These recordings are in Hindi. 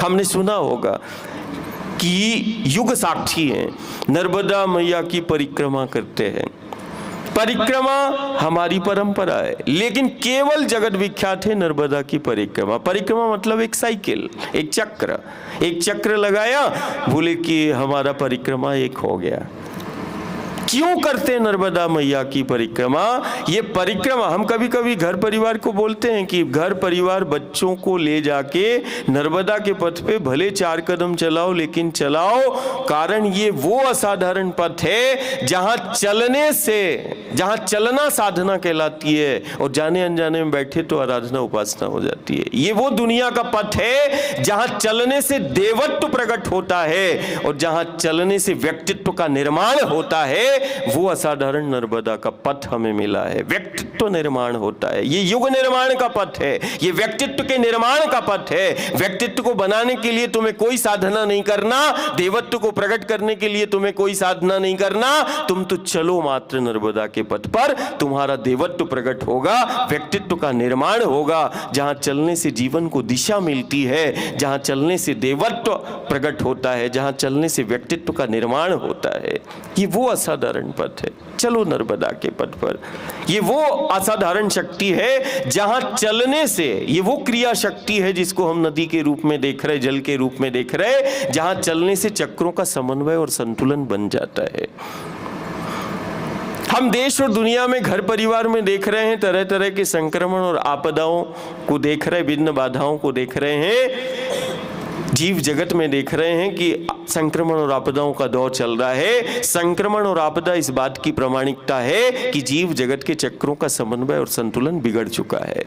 हमने सुना होगा कि युग साक्षी हैं, नर्मदा मैया की परिक्रमा करते हैं। परिक्रमा हमारी परंपरा है, लेकिन केवल जगत विख्यात है नर्मदा की परिक्रमा। परिक्रमा मतलब एक साइकिल, एक चक्र लगाया, बोले कि हमारा परिक्रमा एक हो गया। क्यों करते हैं नर्मदा मैया की परिक्रमा? ये परिक्रमा हम कभी कभी घर परिवार को बोलते हैं कि घर परिवार बच्चों को ले जाके नर्मदा के पथ पे भले 4 कदम चलाओ, लेकिन चलाओ, कारण ये वो असाधारण पथ है जहां चलना साधना कहलाती है और जाने अनजाने में बैठे तो आराधना उपासना हो जाती है। ये वो दुनिया का पथ है जहां चलने से देवत्व प्रकट होता है और जहां चलने से व्यक्तित्व का निर्माण होता है। वो असाधारण नर्मदा का पथ हमें मिला है। व्यक्तित्व निर्माण होता है, ये युग निर्माण का पथ है, ये व्यक्तित्व के निर्माण का पथ है। व्यक्तित्व को बनाने के लिए तुम्हें कोई साधना नहीं करना, देवत्व को प्रकट करने के लिए तुम्हें कोई साधना नहीं करना, तुम तो चलो मात्र नर्मदा के पथ पर, तुम्हारा देवत्व प्रकट होगा, व्यक्तित्व का निर्माण होगा। जहां चलने से जीवन को दिशा मिलती है, जहां चलने से देवत्व प्रकट होता है, जहां चलने से व्यक्तित्व का निर्माण होता है, ये वो असाधारण पथ है। चलो नर्मदा के पथ पर। ये वो असाधारण शक्ति है जहां चलने से, ये वो क्रिया शक्ति है जिसको हम नदी के रूप में देख रहे, जल के रूप में देख रहे, जहां चलने से चक्रों का समन्वय और संतुलन बन जाता है। हम देश और दुनिया में घर परिवार में देख रहे हैं, तरह तरह के संक्रमण और आपदाओं को देख रहे, विघ्न बाधाओं को देख रहे हैं। जीव जगत में देख रहे हैं कि संक्रमण और आपदाओं का दौर चल रहा है। संक्रमण और आपदा इस बात की प्रामाणिकता है कि जीव जगत के चक्रों का समन्वय और संतुलन बिगड़ चुका है।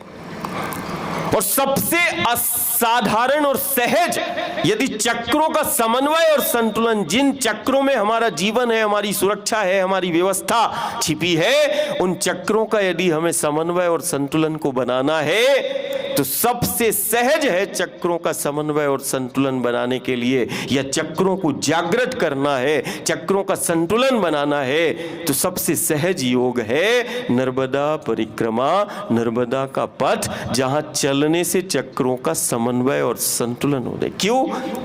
और सबसे असाधारण और सहज यदि चक्रों का समन्वय और संतुलन, जिन चक्रों में हमारा जीवन है, हमारी सुरक्षा है, हमारी व्यवस्था छिपी है, उन चक्रों का यदि हमें समन्वय और संतुलन को बनाना है तो सबसे सहज है चक्रों का समन्वय और संतुलन बनाने के लिए, या चक्रों को जागृत करना है, चक्रों का संतुलन बनाना है, तो सबसे सहज योग है नर्मदा परिक्रमा, नर्मदा का पथ, जहां चलने से चक्रों का समन्वय और संतुलन हो जाए।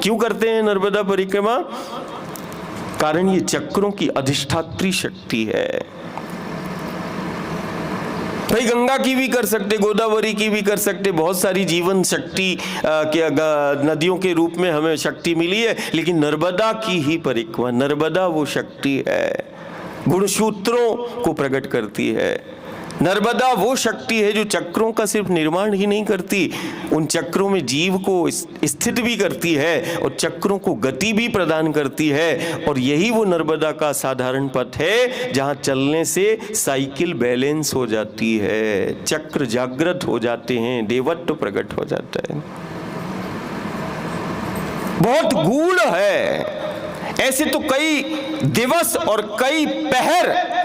क्यों करते हैं नर्मदा परिक्रमा? कारण ये चक्रों की अधिष्ठात्री शक्ति है। भाई गंगा की भी कर सकते, गोदावरी की भी कर सकते, बहुत सारी जीवन शक्ति के नदियों के रूप में हमें शक्ति मिली है, लेकिन नर्मदा की ही परिक्रमा, नर्मदा वो शक्ति है, गुणसूत्रों को प्रकट करती है। नर्मदा वो शक्ति है जो चक्रों का सिर्फ निर्माण ही नहीं करती, उन चक्रों में जीव को स्थित भी करती है और चक्रों को गति भी प्रदान करती है। और यही वो नर्मदा का साधारण पथ है जहां चलने से साइकिल बैलेंस हो जाती है, चक्र जागृत हो जाते हैं, देवत्व प्रकट हो जाता है। बहुत गूढ़ है। ऐसे तो कई दिवस और कई पहर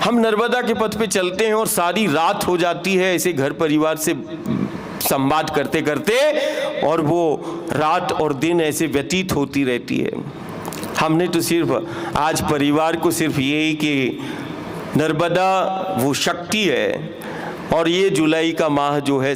हम नर्मदा के पथ पे चलते हैं और सारी रात हो जाती है ऐसे घर परिवार से संवाद करते करते, और वो रात और दिन ऐसे व्यतीत होती रहती है। हमने तो सिर्फ आज परिवार को सिर्फ यही कि नर्मदा वो शक्ति है, और ये जुलाई का माह जो है